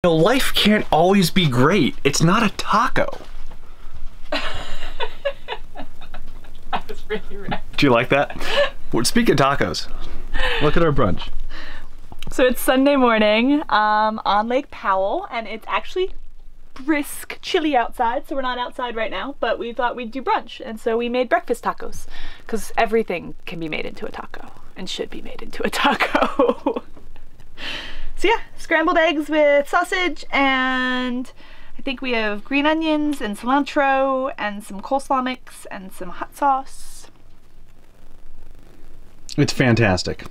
You know, life can't always be great. It's not a taco. I was really right. Do you like that? Well, speaking of tacos, look at our brunch. So it's Sunday morning on Lake Powell, and it's actually brisk, chilly outside, so we're not outside right now, but we thought we'd do brunch, and so we made breakfast tacos, because everything can be made into a taco, and should be made into a taco. So yeah, scrambled eggs with sausage, and I think we have green onions and cilantro and some coleslaw mix and some hot sauce. It's fantastic.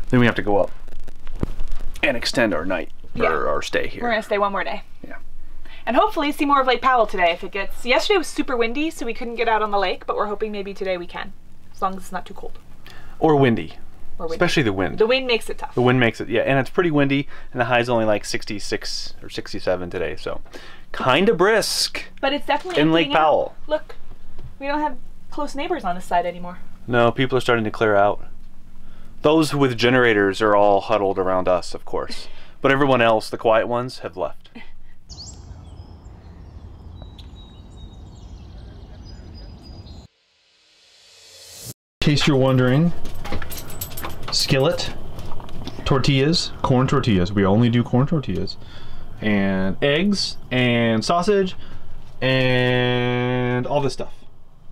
Then we have to go up and extend our night, or our stay here. We're gonna stay one more day. Yeah. And hopefully see more of Lake Powell today if it gets... Yesterday was super windy, so we couldn't get out on the lake, but we're hoping maybe today we can, as long as it's not too cold. Or windy. Or windy. Especially the wind. The wind makes it tough. The wind makes it, yeah, and it's pretty windy, and the high's only like 66 or 67 today, so kind of brisk. But it's definitely in Lake Powell. Look, we don't have close neighbors on this side anymore. No, people are starting to clear out. Those with generators are all huddled around us, of course. But everyone else, the quiet ones, have left. In case you're wondering, skillet tortillas, corn tortillas. We only do corn tortillas. And eggs, and sausage, and all this stuff.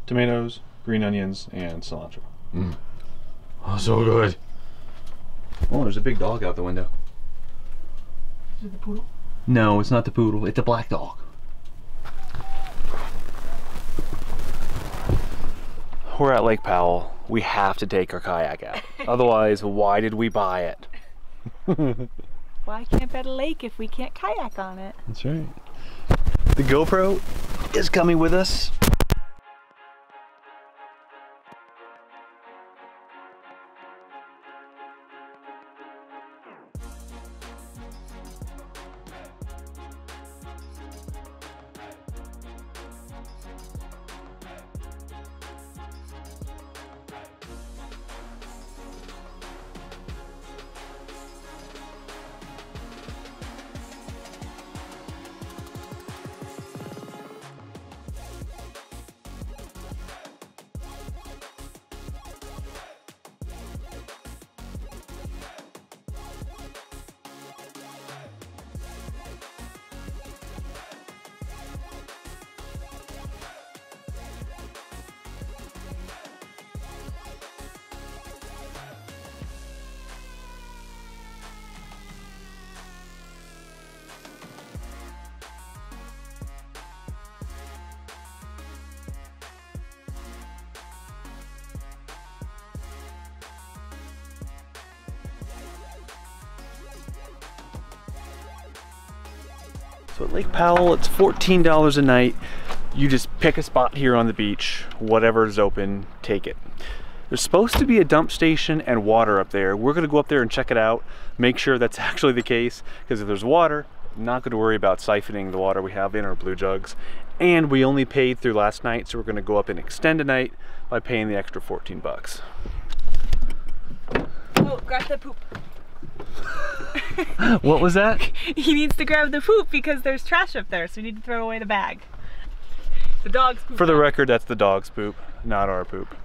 Tomatoes, green onions, and cilantro. Mm. Oh, so good. Oh, there's a big dog out the window. Is it the poodle? No, it's not the poodle. It's a black dog. We're at Lake Powell. We have to take our kayak out. Otherwise, why did we buy it? Why camp at a lake if we can't kayak on it? That's right. The GoPro is coming with us. So at Lake Powell, it's $14 a night. You just pick a spot here on the beach, whatever is open, take it. There's supposed to be a dump station and water up there. We're gonna go up there and check it out, make sure that's actually the case, because if there's water, I'm not gonna worry about siphoning the water we have in our blue jugs. And we only paid through last night, so we're gonna go up and extend a night by paying the extra 14 bucks. Oh, grab the poop. What was that? He needs to grab the poop because there's trash up there, so we need to throw away the bag. The dog's poop. For the record, that's the dog's poop, not our poop.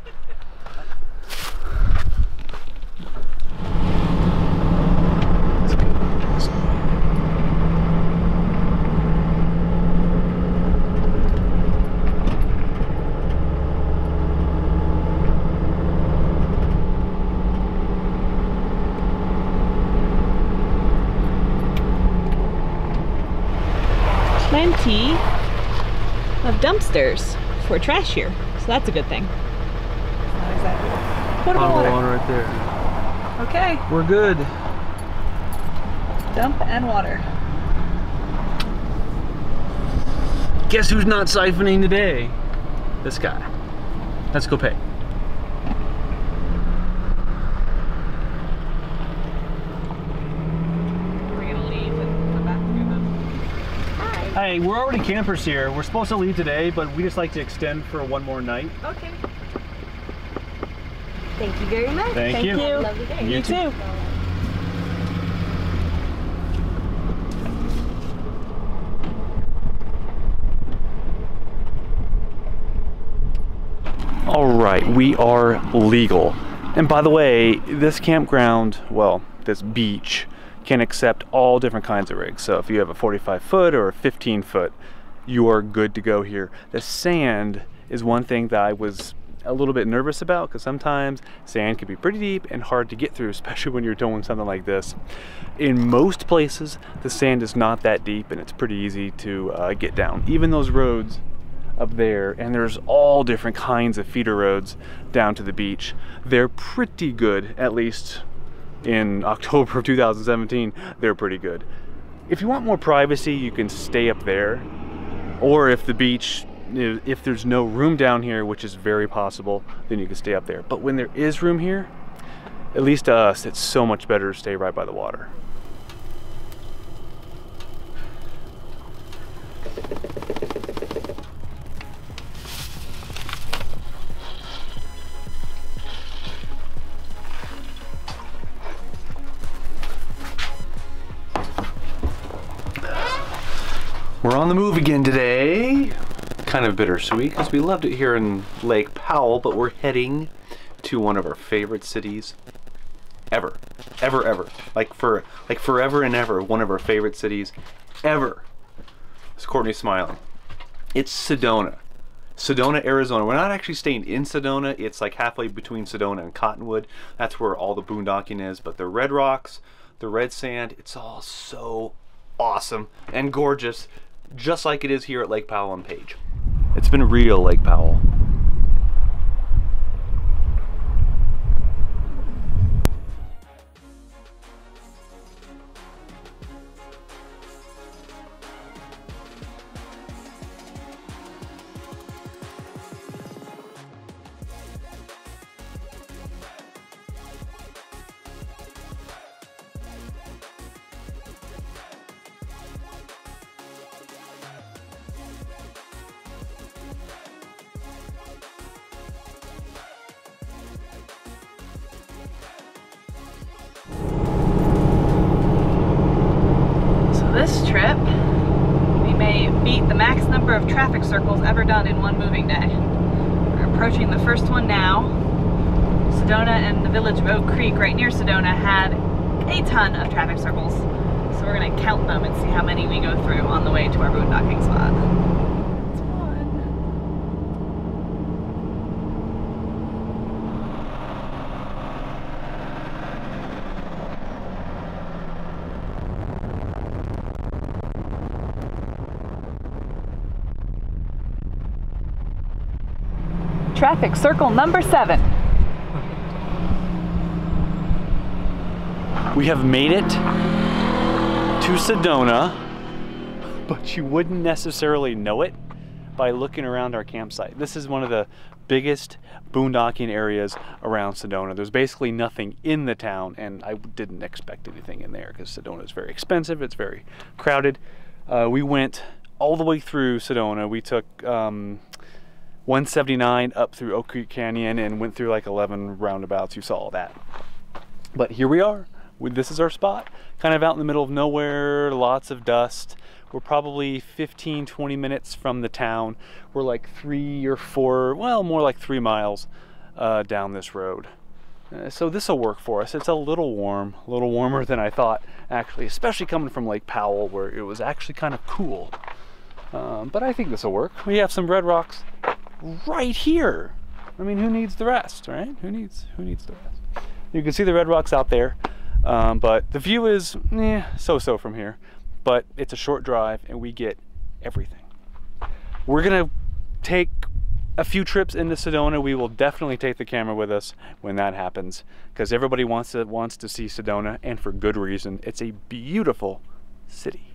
Plenty of dumpsters for trash here, so that's a good thing. How is that? Potable water. Right there. Okay. We're good. Dump and water. Guess who's not siphoning today? This guy. Let's go pay. Hey, we're already campers here. We're supposed to leave today, but we just like to extend for one more night. Okay. Thank you very much. Thank you. Have a lovely day. You too. right, we are legal. And by the way, this campground, well, this beach, can accept all different kinds of rigs. So if you have a 45-foot or a 15-foot, you are good to go here. The sand is one thing that I was a little bit nervous about, because sometimes sand can be pretty deep and hard to get through, especially when you're doing something like this. In most places, the sand is not that deep and it's pretty easy to get down. Even those roads up there, and there's all different kinds of feeder roads down to the beach. They're pretty good, at least in October of 2017, they're pretty good. If you want more privacy, you can stay up there, or if the beach, if there's no room down here, which is very possible, then you can stay up there. But when there is room here, at least to us, it's so much better to stay right by the water. We're on the move again today. Kind of bittersweet because we loved it here in Lake Powell, but we're heading to one of our favorite cities ever. Like forever and ever, one of our favorite cities ever. It's Courtney smiling. It's Sedona. Sedona, Arizona. We're not actually staying in Sedona. It's like halfway between Sedona and Cottonwood. That's where all the boondocking is. But the red rocks, the red sand, it's all so awesome and gorgeous, just like it is here at Lake Powell and Page. It's been real, Lake Powell. This trip, we may beat the max number of traffic circles ever done in one moving day. We're approaching the first one now. Sedona and the village of Oak Creek right near Sedona had a ton of traffic circles. So we're going to count them and see how many we go through on the way to our boondocking spot. That's one. Traffic circle number 7. We have made it to Sedona, but you wouldn't necessarily know it by looking around our campsite. This is one of the biggest boondocking areas around Sedona. There's basically nothing in the town, and I didn't expect anything in there because Sedona is very expensive, it's very crowded. We went all the way through Sedona. We took 179 up through Oak Creek Canyon and went through like 11 roundabouts. You saw all that. But here we are. This is our spot. Kind of out in the middle of nowhere, lots of dust. We're probably 15-20 minutes from the town. We're like 3 or 4, well, more like 3 miles down this road. So this will work for us. It's a little warm, a little warmer than I thought, actually, especially coming from Lake Powell where it was actually kind of cool. But I think this will work. We have some red rocks right here. I mean, who needs the rest, right? Who needs the rest? You can see the red rocks out there, but the view is so-so from here. But it's a short drive and we get everything. We're gonna take a few trips into Sedona. We will definitely take the camera with us when that happens, because everybody wants to see Sedona, and for good reason. It's a beautiful city.